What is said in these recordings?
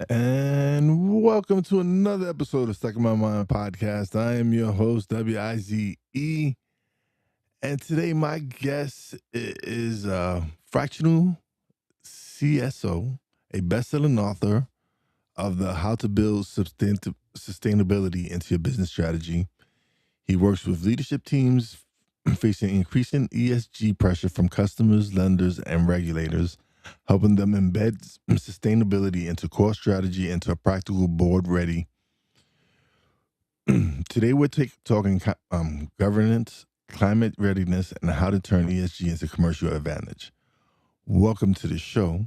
And welcome to another episode of Stuck in My Mind podcast. I am your host, Wize. And today my guest is Fractional CSO, a best-selling author of the How to Build Sustainability into Your Business Strategy. He works with leadership teams facing increasing ESG pressure from customers, lenders, and regulators, helping them embed sustainability into core strategy into a practical board-ready. Today we're talking governance, climate readiness, and how to turn ESG into commercial advantage. Welcome to the show,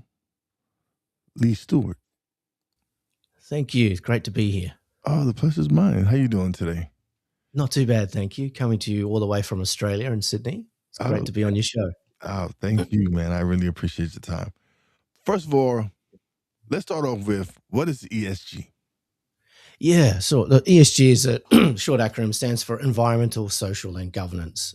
Lee Stewart. Thank you. It's great to be here. Oh, the pleasure's mine. How you doing today? Not too bad, thank you. Coming to you all the way from Australia in Sydney. It's great to be on your show. Oh, thank you, man. I really appreciate your time. First of all, let's start off with, what is ESG? Yeah, so the ESG is a short acronym, stands for environmental, social, and governance.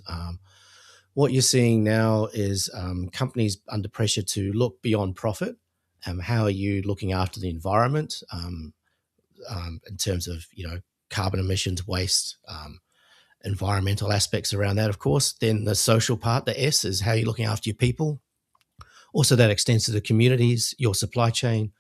What you're seeing now is companies under pressure to look beyond profit. How are you looking after the environment in terms of carbon emissions, waste, environmental aspects around that, of course. Then the social part, the S, is how you're looking after your people. Also, that extends to the communities, your supply chain,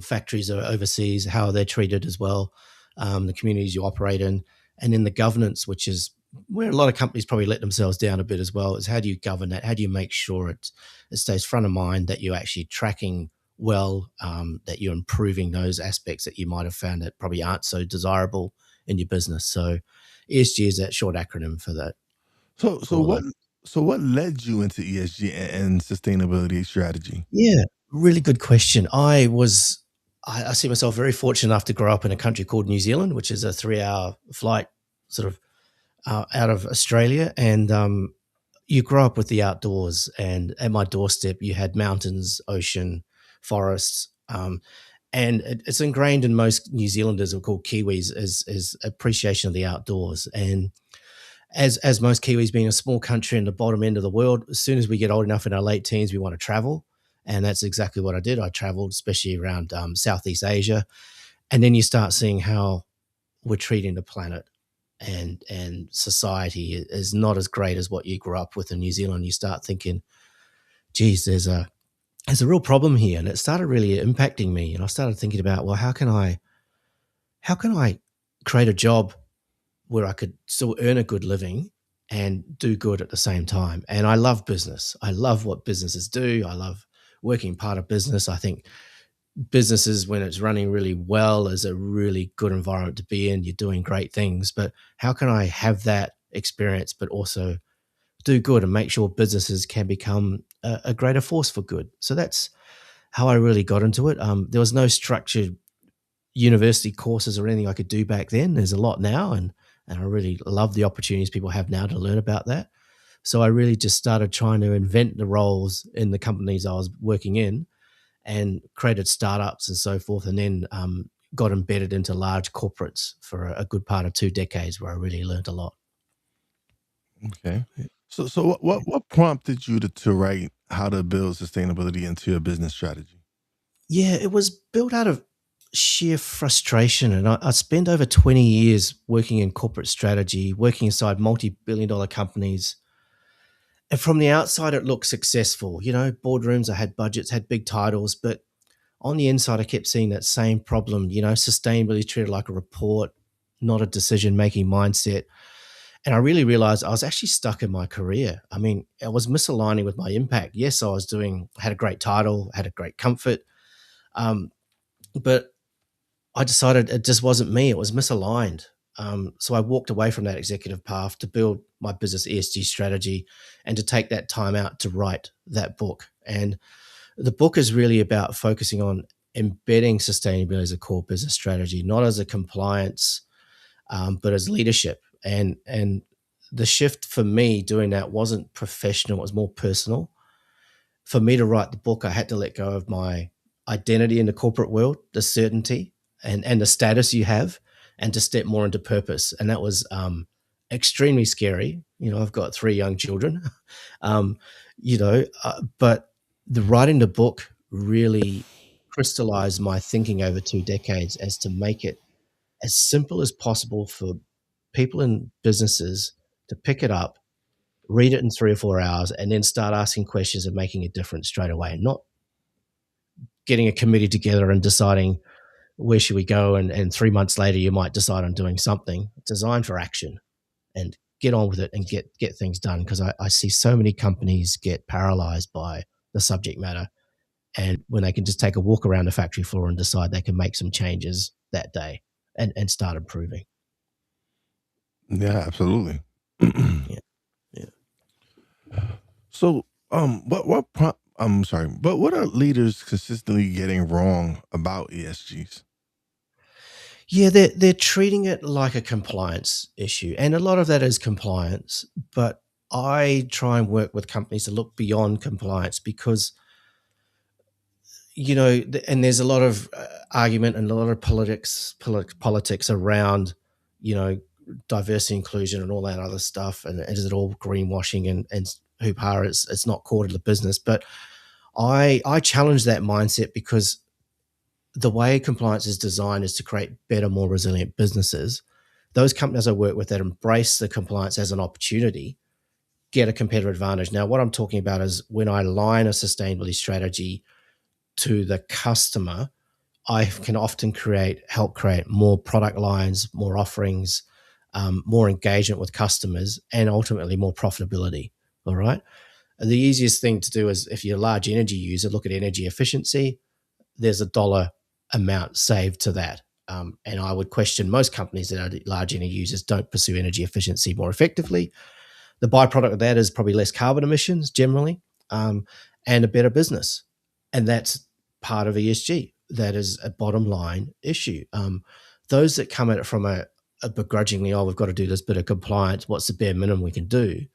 factories are overseas, how they're treated as well, the communities you operate in, and then the governance, which is where a lot of companies probably let themselves down a bit as well, is how do you govern that? How do you make sure it stays front of mind, that you're actually tracking well, that you're improving those aspects that you might have found that probably aren't so desirable in your business. So ESG is that short acronym for that. So what led you into ESG and sustainability strategy? Yeah, really good question. I see myself very fortunate enough to grow up in a country called New Zealand, which is a 3-hour flight sort of out of Australia. And you grow up with the outdoors. And at my doorstep, you had mountains, ocean, forests. And it's ingrained in most New Zealanders, or called Kiwis, is appreciation of the outdoors. And as most Kiwis, being a small country in the bottom end of the world, as soon as we get old enough in our late teens, we want to travel. And that's exactly what I did. I traveled, especially around Southeast Asia. And then you start seeing how we're treating the planet, and society is not as great as what you grew up with in New Zealand. You start thinking, geez, there's a real problem here. And it started really impacting me. And I started thinking about, well, how can I create a job where I could still earn a good living and do good at the same time? And I love business. I love what businesses do. I love working part of business. I think businesses, when it's running really well, is a really good environment to be in. You're doing great things, but how can I have that experience, but also do good and make sure businesses can become a greater force for good? So that's how I really got into it. There was no structured university courses or anything I could do back then. There's a lot now, and I really love the opportunities people have now to learn about that. So I really just started trying to invent the roles in the companies I was working in, and created startups and so forth, and then got embedded into large corporates for a good part of 2 decades, where I really learned a lot. Okay. So what prompted you to write How to Build Sustainability into Your Business Strategy? Yeah, it was built out of sheer frustration. And I spent over 20 years working in corporate strategy, working inside multi-billion-dollar companies. And from the outside, it looked successful. Boardrooms, I had budgets, had big titles, but on the inside, I kept seeing that same problem. Sustainability treated like a report, not a decision-making mindset. And I really realized I was actually stuck in my career. I mean, I was misaligning with my impact. Yes, I had a great title, had a great comfort, but I decided it just wasn't me. It was misaligned. So I walked away from that executive path to build my business ESG strategy, and to take that time out to write that book. And the book is really about focusing on embedding sustainability as a core business strategy, not as a compliance, but as leadership. And the shift for me doing that wasn't professional, it was more personal. For me to write the book, I had to let go of my identity in the corporate world, the certainty and the status you have, and to step more into purpose. And that was extremely scary. I've got 3 young children, but the writing the book really crystallized my thinking over 2 decades as to make it as simple as possible for people in businesses to pick it up, read it in 3 or 4 hours, and then start asking questions and making a difference straight away, not getting a committee together and deciding where should we go, and 3 months later you might decide on doing something. Designed for action, and get on with it and get things done, because I see so many companies get paralyzed by the subject matter, and when they can just take a walk around the factory floor and decide they can make some changes that day and start improving. Yeah, absolutely. Yeah. Yeah. So, I'm sorry, but what are leaders consistently getting wrong about ESGs? Yeah, they're treating it like a compliance issue, and a lot of that is compliance. But I try and work with companies to look beyond compliance, because and there's a lot of argument and a lot of politics around diversity, inclusion, and all that other stuff. And is it all greenwashing and hoopla? It's not core to the business, but I challenge that mindset, because the way compliance is designed is to create better, more resilient businesses. Those companies I work with that embrace the compliance as an opportunity get a competitive advantage. Now, what I'm talking about is when I align a sustainability strategy to the customer, I can often help create more product lines, more offerings, more engagement with customers, and ultimately more profitability. All right. And the easiest thing to do is, if you're a large energy user, look at energy efficiency. There's a dollar amount saved to that. And I would question most companies that are large energy users don't pursue energy efficiency more effectively. The byproduct of that is probably less carbon emissions generally, and a better business. And that's part of ESG. That is a bottom line issue. Those that come at it from a begrudgingly, we've got to do this bit of compliance, what's the bare minimum we can do,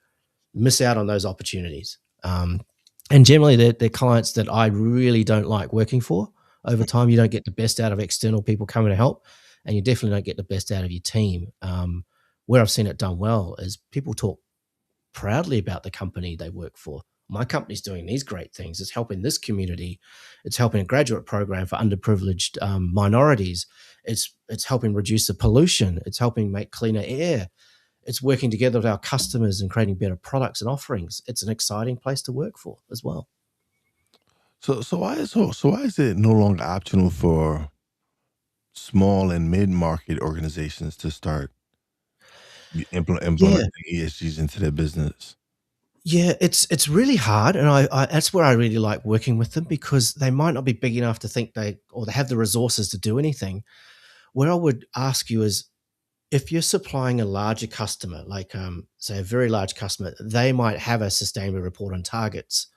miss out on those opportunities. And generally, they're clients that I really don't like working for. Over time, you don't get the best out of external people coming to help, and you definitely don't get the best out of your team. Where I've seen it done well is people talk proudly about the company they work for. My company's doing these great things. It's helping this community. It's helping a graduate program for underprivileged minorities. It's helping reduce the pollution. It's helping make cleaner air. It's working together with our customers and creating better products and offerings. It's an exciting place to work for as well. So why is it no longer optional for small and mid-market organizations to start implementing ESGs into their business? Yeah, it's really hard, and I that's where I really like working with them, because they might not be big enough to think they have the resources to do anything. Where I would ask you is, if you're supplying a larger customer, like say a very large customer, they might have a sustainability report on targets.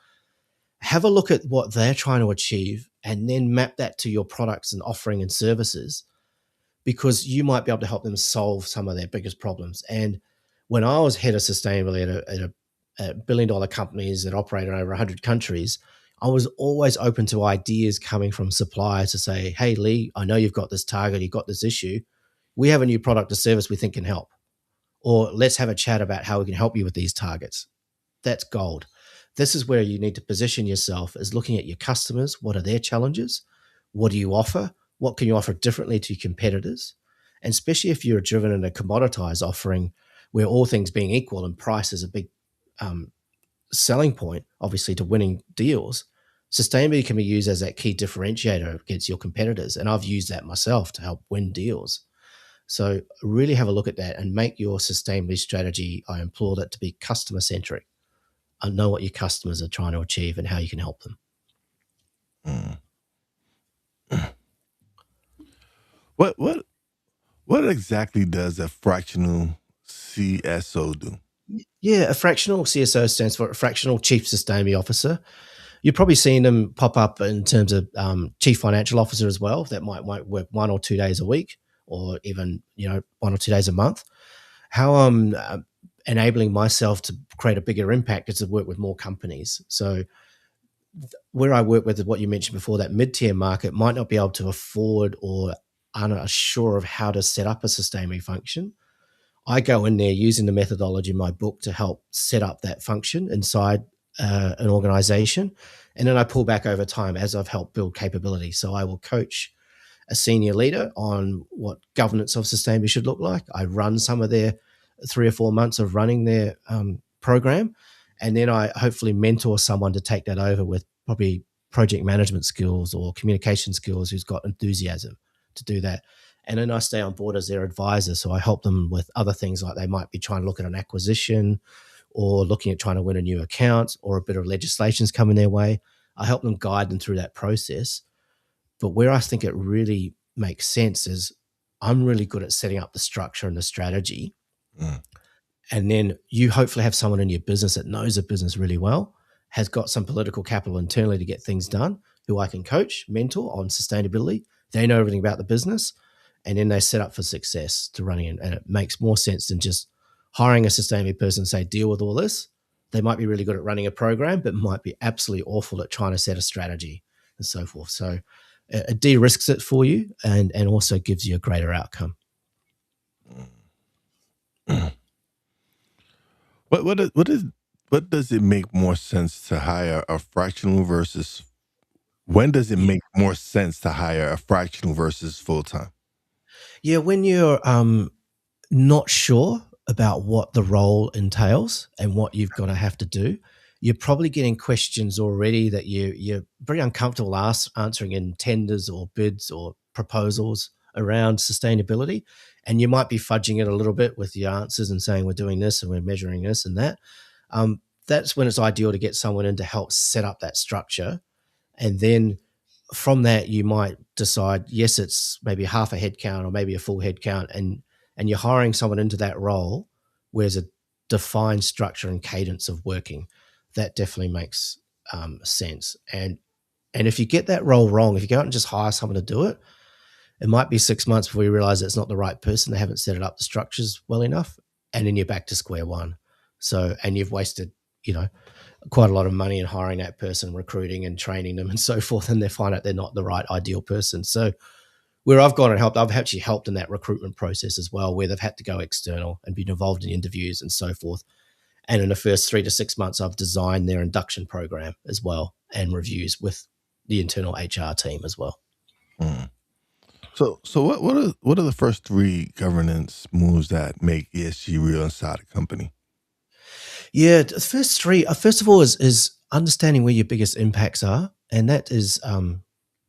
Have a look at what they're trying to achieve, and then map that to your products and offering and services, because you might be able to help them solve some of their biggest problems. And when I was head of sustainability at $1 billion companies that operate in over 100 countries, I was always open to ideas coming from suppliers to say, hey, Lee, I know you've got this target, you've got this issue. We have a new product or service we think can help. Or let's have a chat about how we can help you with these targets. That's gold. This is where you need to position yourself as looking at your customers. What are their challenges? What do you offer? What can you offer differently to your competitors? And especially if you're driven in a commoditized offering where all things being equal and price is a big selling point, obviously, to winning deals, sustainability can be used as that key differentiator against your competitors. And I've used that myself to help win deals. So really have a look at that and make your sustainability strategy, I implore that to be customer centric. And know what your customers are trying to achieve and how you can help them. What exactly does a fractional CSO do? Yeah, a fractional CSO stands for Fractional Chief Sustainability Officer. You've probably seen them pop up in terms of Chief Financial Officer as well. That might work 1 or 2 days a week, or even 1 or 2 days a month. How I'm enabling myself to create a bigger impact is to work with more companies. So where I work with what you mentioned before, that mid-tier market might not be able to afford or aren't sure of how to set up a sustainability function. I go in there using the methodology in my book to help set up that function inside an organization. And then I pull back over time as I've helped build capability. So I will coach a senior leader on what governance of sustainability should look like. I run some of their 3 or 4 months of running their program. And then I hopefully mentor someone to take that over with probably project management skills or communication skills who's got enthusiasm to do that. And then I stay on board as their advisor. So I help them with other things like they might be trying to look at an acquisition or looking at trying to win a new account or a bit of legislation's coming their way. I help them guide them through that process. But where I think it really makes sense is I'm really good at setting up the structure and the strategy. Mm. And then you hopefully have someone in your business that knows the business really well, has got some political capital internally to get things done, who I can coach, mentor on sustainability. They know everything about the business, and then they set up for success to running it. And it makes more sense than just hiring a sustainability person and say, deal with all this. They might be really good at running a program, but might be absolutely awful at trying to set a strategy and so forth. So it de-risks it for you and also gives you a greater outcome. What does it make more sense to hire a fractional versus when does it make more sense to hire a fractional versus full-time? Yeah, when you're not sure about what the role entails and what you've got to have to do, you're probably getting questions already that you're very uncomfortable answering in tenders or bids or proposals around sustainability. And you might be fudging it a little bit with your answers and saying we're doing this and we're measuring this and that. That's when it's ideal to get someone in to help set up that structure. And then from that, you might decide, yes, it's maybe half a head count or maybe a full head count. And you're hiring someone into that role where there's a defined structure and cadence of working. That definitely makes sense. And if you get that role wrong, if you go out and just hire someone to do it, it might be 6 months before you realize it's not the right person. They haven't set it up the structures well enough. And then you're back to square one. So, and you've wasted, quite a lot of money in hiring that person, recruiting and training them and so forth. And they find out they're not the right ideal person. So where I've gone and helped, I've actually helped in that recruitment process as well, where they've had to go external and been involved in interviews and so forth. And in the first 3 to 6 months, I've designed their induction program as well and reviews with the internal HR team as well. Mm. So what are the first 3 governance moves that make ESG real inside a company? Yeah, the first 3, first of all, is understanding where your biggest impacts are. And that is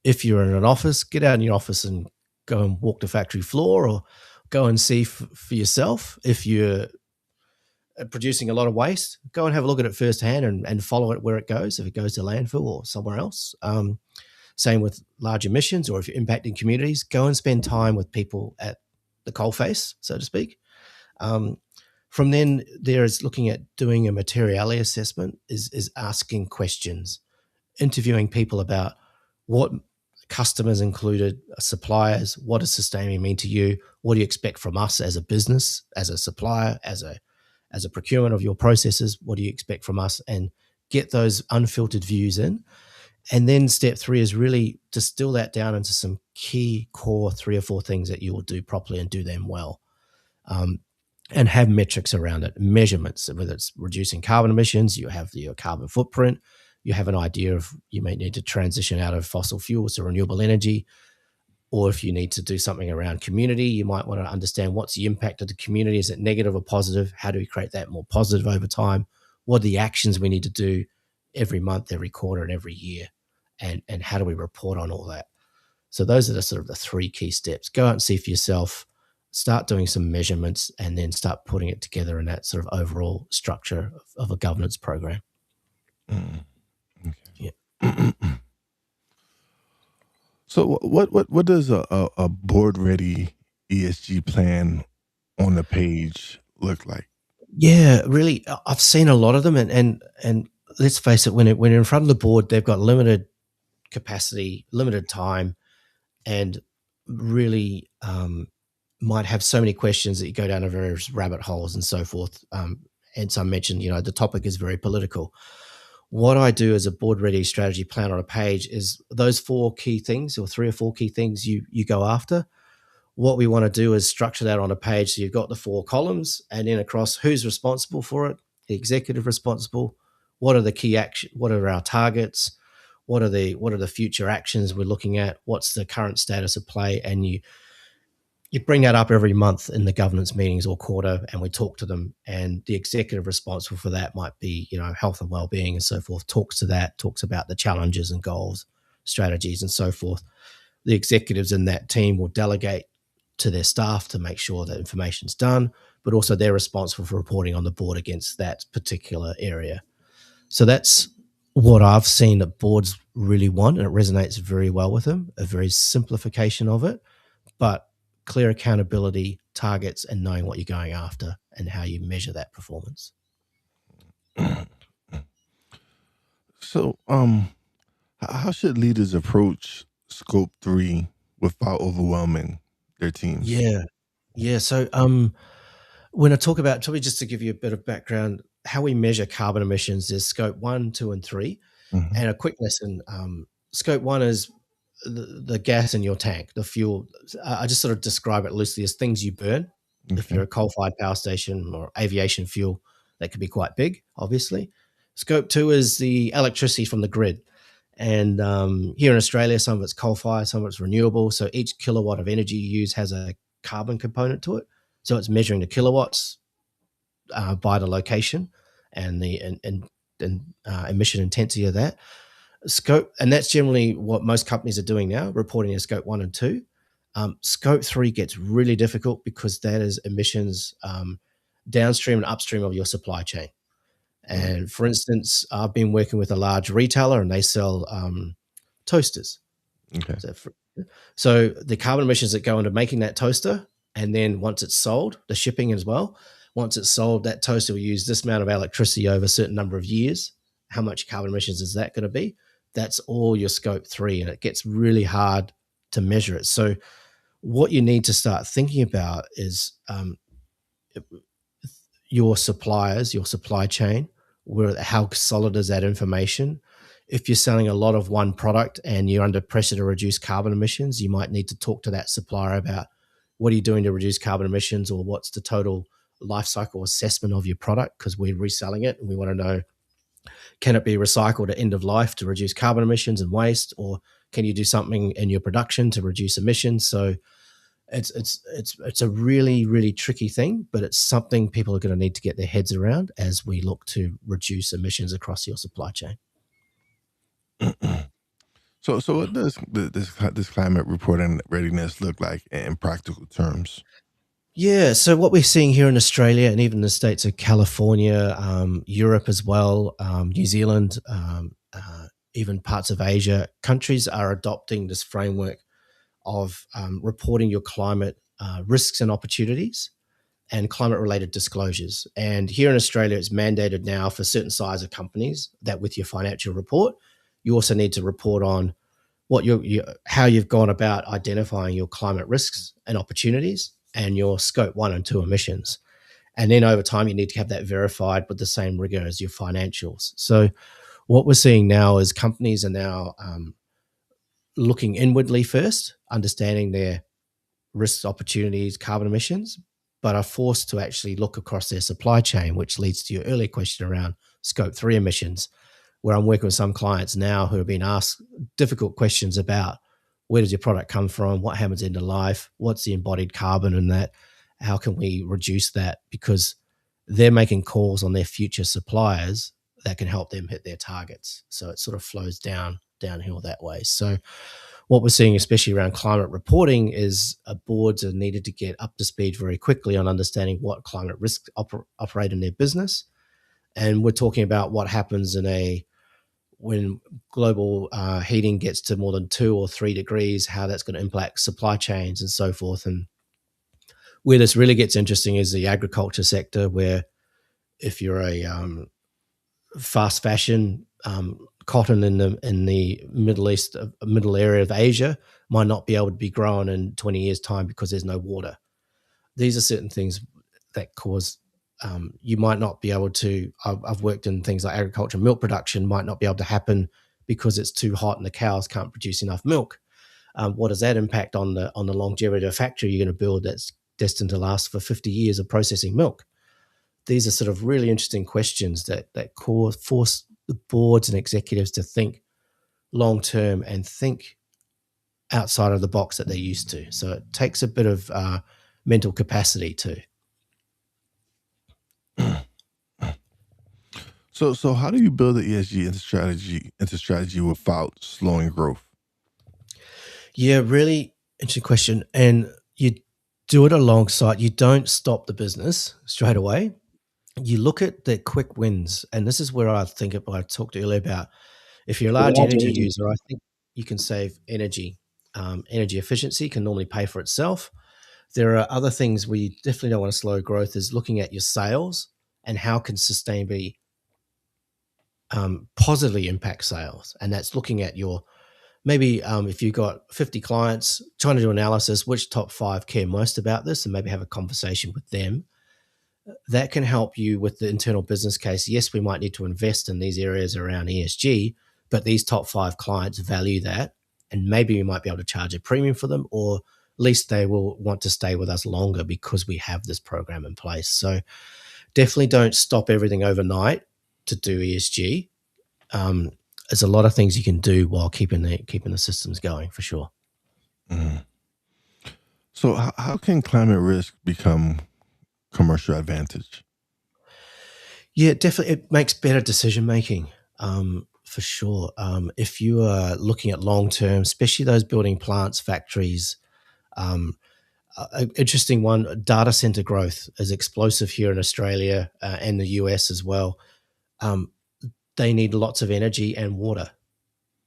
if you're in an office, get out in your office and go and walk the factory floor or go and see for yourself. If you're producing a lot of waste, go and have a look at it firsthand and follow it where it goes, if it goes to landfill or somewhere else. Same with large emissions, or if you're impacting communities, go and spend time with people at the coalface, so to speak. From then, there is looking at doing a materiality assessment, is asking questions, interviewing people about what customers included, suppliers, what does sustainability mean to you? What do you expect from us as a business, as a supplier, as a procurement of your processes? What do you expect from us? And get those unfiltered views in. And then step 3 is really distill that down into some key core 3 or 4 things that you will do properly and do them well. And have metrics around it, measurements, whether it's reducing carbon emissions, you have your carbon footprint, you have an idea of you may need to transition out of fossil fuels to renewable energy, or if you need to do something around community, you might want to understand what's the impact of the community. Is it negative or positive? How do we create that more positive over time? What are the actions we need to do every month, every quarter, and every year? And how do we report on all that? So those are the sort of the 3 key steps. Go out and see for yourself, start doing some measurements, and then start putting it together in that sort of overall structure of a governance program. Okay. Yeah. So what does a board ready ESG plan on the page look like? Yeah, really, I've seen a lot of them, and let's face it, when you're in front of the board, they've got limited capacity, limited time, and really might have so many questions that you go down to various rabbit holes and so forth. And so I mentioned, the topic is very political. What I do as a board ready strategy plan on a page is those 4 key things, or 3 or 4 key things you go after. What we want to do is structure that on a page. So you've got the 4 columns, and then across who's responsible for it, the executive responsible, what are the key action, what are our targets, what are the future actions we're looking at, what's the current status of play, and you bring that up every month in the governance meetings or quarter, and we talk to them. And the executive responsible for that might be, health and well-being and so forth, talks about the challenges and goals, strategies and so forth. The executives in that team will delegate to their staff to make sure that information's done, but also they're responsible for reporting on the board against that particular area. So that's what I've seen that boards really want, and it resonates very well with them, a very simplification of it, but clear accountability, targets, and knowing what you're going after and how you measure that performance. So, how should leaders approach Scope 3 without overwhelming their teams? Yeah. So, when I talk about, probably just to give you a bit of background, how we measure carbon emissions is Scope 1, 2, and 3. Mm-hmm. And a quick lesson, Scope 1 is the gas in your tank, the fuel. I just sort of describe it loosely as things you burn. Okay. If you're a coal-fired power station or aviation fuel, that could be quite big, obviously. Scope 2 is the electricity from the grid. And here in Australia, some of it's coal-fired, some of it's renewable. So each kilowatt of energy you use has a carbon component to it. So it's measuring the kilowatts by the location and the emission intensity of that. Scope, and that's generally what most companies are doing now, reporting as Scope 1 and 2. Scope 3 gets really difficult because that is emissions downstream and upstream of your supply chain. And for instance, I've been working with a large retailer and they sell toasters. Okay. So the carbon emissions that go into making that toaster, and then once it's sold, the shipping as well. Once it's sold, that toaster will use this amount of electricity over a certain number of years. How much carbon emissions is that going to be? That's all your Scope 3, and it gets really hard to measure it. So what you need to start thinking about is your suppliers, your supply chain, how solid is that information? If you're selling a lot of one product and you're under pressure to reduce carbon emissions, you might need to talk to that supplier about what are you doing to reduce carbon emissions, or what's the total life cycle assessment of your product, because we're reselling it and we want to know, can it be recycled at end of life to reduce carbon emissions and waste, or can you do something in your production to reduce emissions? So it's a really, really tricky thing, but it's something people are going to need to get their heads around as we look to reduce emissions across your supply chain. So what does this climate reporting readiness look like in practical terms? Yeah, so what we're seeing here in Australia and even the states of California, Europe as well, New Zealand, even parts of Asia, countries are adopting this framework of reporting your climate risks and opportunities and climate-related disclosures. And here in Australia, it's mandated now for certain size of companies that with your financial report, you also need to report on what how you've gone about identifying your climate risks and opportunities and your Scope 1 and 2 emissions. And then over time, you need to have that verified with the same rigor as your financials. So what we're seeing now is companies are now looking inwardly first, understanding their risks, opportunities, carbon emissions, but are forced to actually look across their supply chain, which leads to your earlier question around Scope 3 emissions, where I'm working with some clients now who have been asked difficult questions about where does your product come from, what happens into life, what's the embodied carbon in that, how can we reduce that, because they're making calls on their future suppliers that can help them hit their targets. So it sort of flows downhill that way. So what we're seeing, especially around climate reporting, is boards are needed to get up to speed very quickly on understanding what climate risks operate in their business. And we're talking about what happens when global heating gets to more than 2 or 3 degrees, how that's going to impact supply chains and so forth. And where this really gets interesting is the agriculture sector, where if you're a fast fashion, cotton in the Middle East, middle area of Asia might not be able to be grown in 20 years' time because there's no water. These are certain things that cause you might not be able to. I've worked in things like agriculture, milk production might not be able to happen because it's too hot and the cows can't produce enough milk. What does that impact on the longevity of a factory you're going to build that's destined to last for 50 years of processing milk? These are sort of really interesting questions that force the boards and executives to think long term and think outside of the box that they're used to. So it takes a bit of mental capacity too. So how do you build the ESG into strategy without slowing growth? Yeah, really interesting question. And you do it alongside, you don't stop the business straight away. You look at the quick wins. And this is where I think of what I talked earlier about. If you're a large energy user, I think you can save energy. Energy efficiency can normally pay for itself. There are other things where you definitely don't want to slow growth, is looking at your sales and how can sustainability positively impact sales. And that's looking at your, maybe if you've got 50 clients, trying to do analysis, which top 5 care most about this, and maybe have a conversation with them. That can help you with the internal business case. Yes, we might need to invest in these areas around ESG, but these top 5 clients value that. And maybe we might be able to charge a premium for them, or at least they will want to stay with us longer because we have this program in place. So definitely don't stop everything overnight to do ESG. There's a lot of things you can do while keeping the systems going, for sure. Mm. So how can climate risk become commercial advantage? Yeah, definitely. It makes better decision making, for sure. If you are looking at long term, especially those building plants, factories, interesting one, data center growth is explosive here in Australia and the US as well. They need lots of energy and water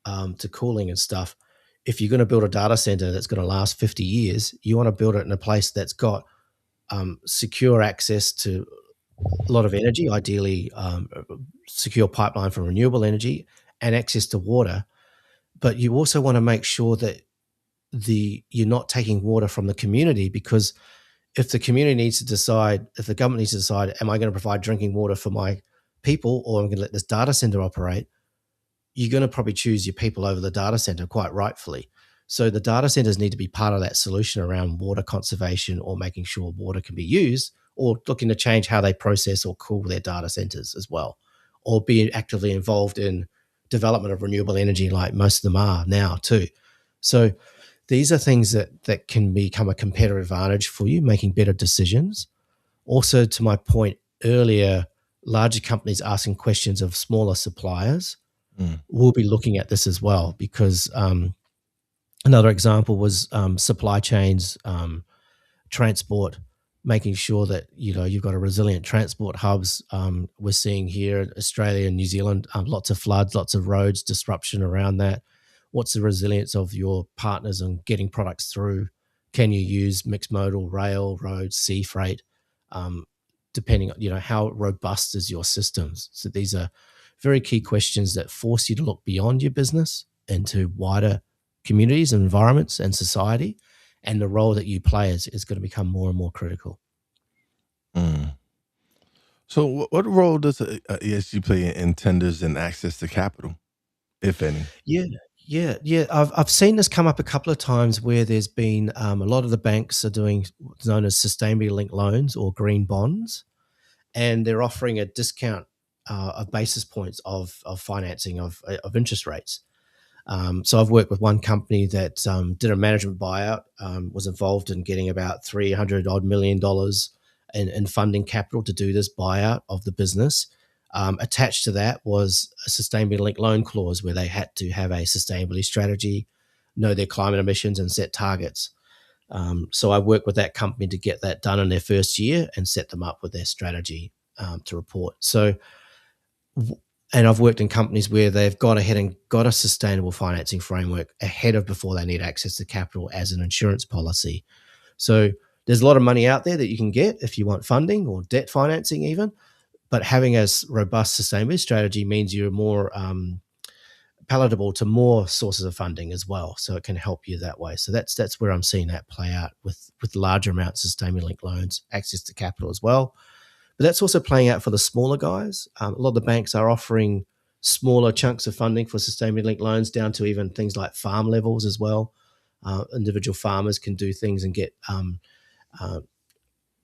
to cooling and stuff. If you're going to build a data center that's going to last 50 years, you want to build it in a place that's got secure access to a lot of energy, ideally secure pipeline for renewable energy and access to water. But you also want to make sure that you're not taking water from the community, because if the community needs to decide, if the government needs to decide, am I going to provide drinking water for my people, or I'm going to let this data center operate, you're going to probably choose your people over the data center, quite rightfully. So the data centers need to be part of that solution around water conservation, or making sure water can be used, or looking to change how they process or cool their data centers as well, or be actively involved in development of renewable energy like most of them are now too. So these are things that can become a competitive advantage for you, making better decisions. Also, to my point earlier, larger companies asking questions of smaller suppliers will be looking at this as well, because another example was supply chains, transport, making sure that you've got a resilient transport hubs. We're seeing here in Australia and New Zealand lots of floods, lots of roads disruption around that. What's the resilience of your partners on getting products through? Can you use mixed modal, rail, road, sea freight? Depending on how robust is your systems. So these are very key questions that force you to look beyond your business into wider communities and environments and society, and the role that you play is going to become more and more critical. So what role does ESG play in tenders and access to capital, if any? Yeah. I've seen this come up a couple of times where there's been a lot of the banks are doing what's known as sustainability linked loans or green bonds, and they're offering a discount of basis points of financing of interest rates. So I've worked with one company that did a management buyout, was involved in getting about $300 odd million in funding capital to do this buyout of the business. Attached to that was a sustainability linked loan clause where they had to have a sustainability strategy, know their climate emissions, and set targets. So I worked with that company to get that done in their first year and set them up with their strategy to report. So, and I've worked in companies where they've got ahead and got a sustainable financing framework ahead of before they need access to capital as an insurance policy. So there's a lot of money out there that you can get if you want funding or debt financing even, but having a robust sustainability strategy means you're more palatable to more sources of funding as well. So it can help you that way. So that's where I'm seeing that play out with larger amounts of sustainability linked loans, access to capital as well. But that's also playing out for the smaller guys. A lot of the banks are offering smaller chunks of funding for sustainability linked loans, down to even things like farm levels as well. Individual farmers can do things and get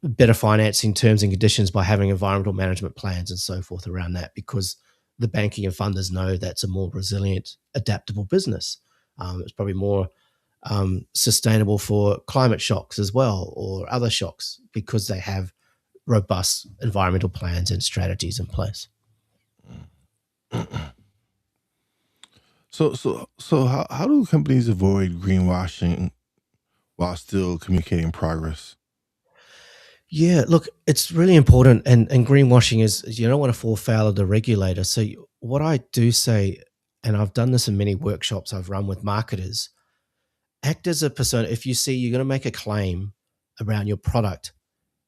better financing terms and conditions by having environmental management plans and so forth around that, because the banking and funders know that's a more resilient, adaptable business. It's probably more sustainable for climate shocks as well, or other shocks, because they have robust environmental plans and strategies in place. So how do companies avoid greenwashing while still communicating progress? Yeah, look, it's really important, and greenwashing is you don't want to fall foul of the regulator. So what I do say, and I've done this in many workshops I've run with marketers, act as a persona. If you see you're going to make a claim around your product,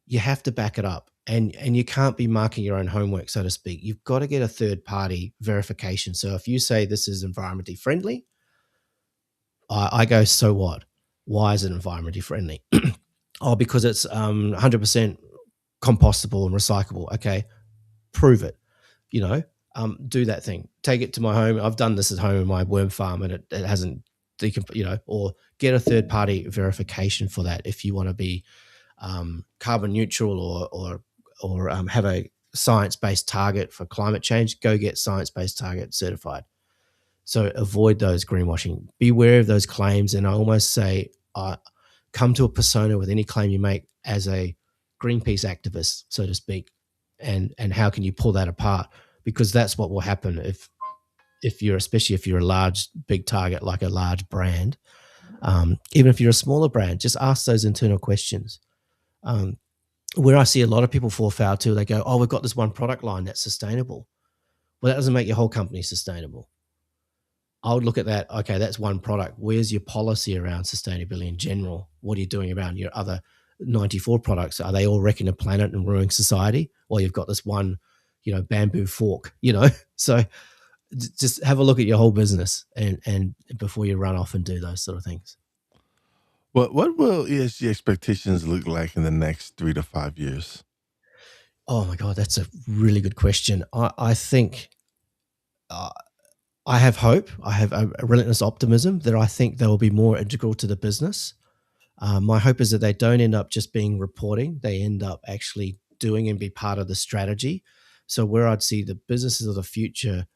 you have to back it up, and you can't be marking your own homework, so to speak. You've got to get a third party verification. So if you say this is environmentally friendly, I go, so what? Why is it environmentally friendly? Oh, because it's 100% compostable and recyclable. Okay, prove it. Do that thing. Take it to my home. I've done this at home in my worm farm, and it hasn't or get a third party verification for that if you want to be carbon neutral or have a science-based target for climate change. Go get science-based target certified. So avoid those greenwashing. Beware of those claims, and I almost say, come to a persona with any claim you make as a Greenpeace activist, so to speak, and how can you pull that apart? Because that's what will happen especially if you're a large, big target, like a large brand. Even if you're a smaller brand, just ask those internal questions. Where I see a lot of people fall foul too, they go, oh, we've got this one product line that's sustainable. Well, that doesn't make your whole company sustainable. I would look at that. Okay, that's one product. Where's your policy around sustainability in general? What are you doing around your other 94 products? Are they all wrecking the planet and ruining society? Or you've got this one, bamboo fork, So just have a look at your whole business and before you run off and do those sort of things. What will ESG expectations look like in the next 3 to 5 years? Oh my God, that's a really good question. I think I have hope. I have a relentless optimism that I think they will be more integral to the business. My hope is that they don't end up just being reporting. They end up actually doing and be part of the strategy. So where I'd see the businesses of the future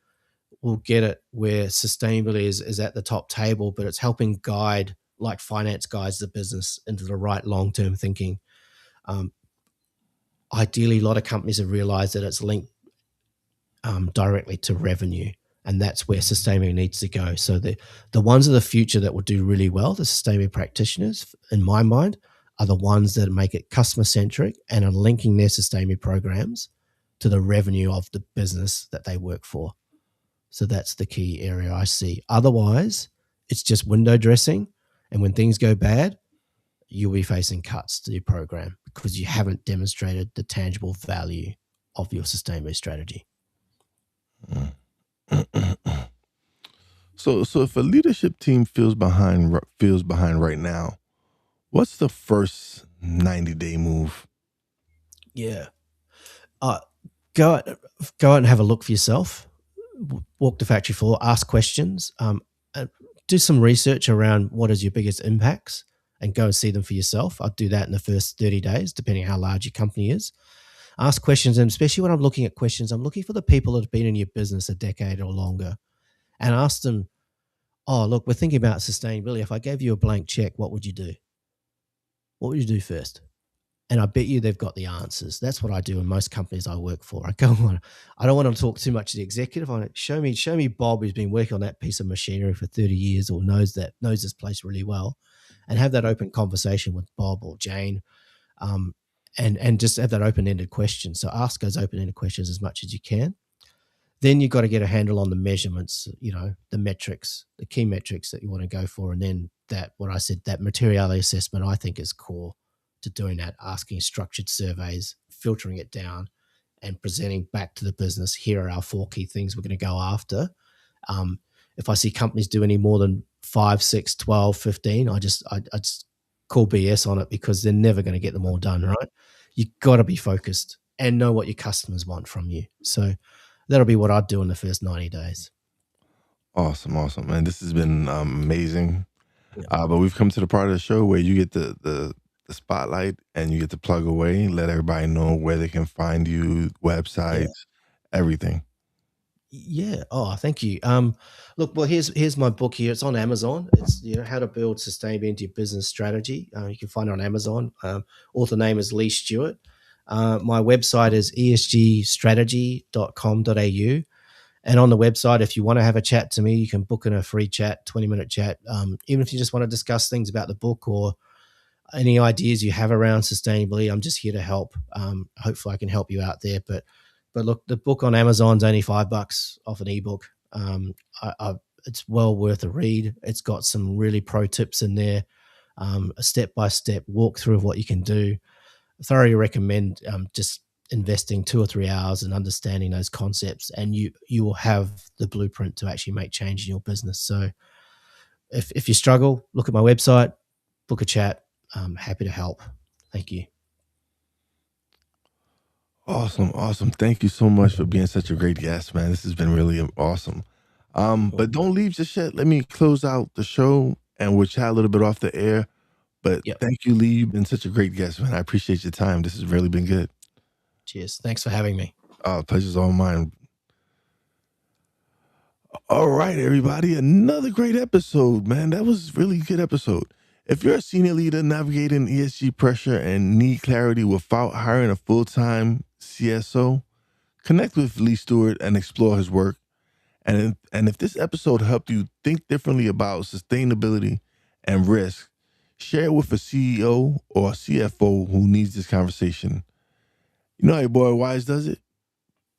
will get it where sustainability is at the top table, but it's helping guide, like finance guides the business into the right long-term thinking. Ideally, a lot of companies have realized that it's linked directly to revenue, and that's where sustainability needs to go. So the ones of the future that will do really well, the sustainability practitioners, in my mind, are the ones that make it customer-centric and are linking their sustainability programs to the revenue of the business that they work for. So that's the key area I see. Otherwise, it's just window dressing, and when things go bad, you'll be facing cuts to your program because you haven't demonstrated the tangible value of your sustainability strategy. So if a leadership team feels behind right now, what's the first 90-day move? Yeah. Go out and have a look for yourself. Walk the factory floor, ask questions, do some research around what is your biggest impacts and go and see them for yourself. I'll do that in the first 30 days, depending on how large your company is. Ask questions, and especially when I'm looking at questions, I'm looking for the people that have been in your business a decade or longer and ask them, oh, look, we're thinking about sustainability. If I gave you a blank check, what would you do? What would you do first? And I bet you they've got the answers. That's what I do in most companies I work for. I go on. I don't want to talk too much to the executive. I want show me Bob, who's been working on that piece of machinery for 30 years or knows this place really well, and have that open conversation with Bob or Jane, and just have that open-ended question. So ask those open-ended questions as much as you can. Then you've got to get a handle on the measurements, the metrics, the key metrics that you want to go for. And then that materiality assessment, I think, is core to doing that, asking structured surveys, filtering it down, and presenting back to the business, here are our 4 key things we're going to go after. If I see companies do any more than 5, 6, 12, 15, I just call BS on it, because they're never going to get them all done, right? You've got to be focused and know what your customers want from you. So that'll be what I'd do in the first 90 days. Awesome. And this has been amazing. Yeah. But we've come to the part of the show where you get the spotlight and you get to plug away, let everybody know where they can find you, websites, everything. Yeah. Oh, thank you. Look, well, here's my book here. It's on Amazon. It's how to build sustainability into your business strategy. You can find it on Amazon. Author name is Lee Stewart. My website is esgstrategy.com.au. And on the website, if you want to have a chat to me, you can book in a free chat, 20-minute chat. Even if you just want to discuss things about the book or any ideas you have around sustainability, I'm just here to help. Hopefully I can help you out there. But look, the book on Amazon's only $5 off an ebook. It's well worth a read. It's got some really pro tips in there, a step-by-step walkthrough of what you can do. I thoroughly recommend just investing 2 or 3 hours and understanding those concepts, and you will have the blueprint to actually make change in your business. So if you struggle, look at my website, book a chat. I'm happy to help. Thank you. Awesome, awesome. Thank you so much for being such a great guest, man. This has been really awesome. Cool. But don't leave just yet. Let me close out the show and we'll chat a little bit off the air. But Yep. thank you, Lee. You've been such a great guest, man. I appreciate your time. This has really been good. Cheers. Thanks for having me. Pleasure's all mine. All right, everybody. Another great episode, man. That was a really good episode. If you're a senior leader navigating ESG pressure and need clarity without hiring a full-time CSO, connect with Lee Stewart and explore his work. And if this episode helped you think differently about sustainability and risk, share it with a CEO or a CFO who needs this conversation. You know how your boy Wize does it?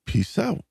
Peace out.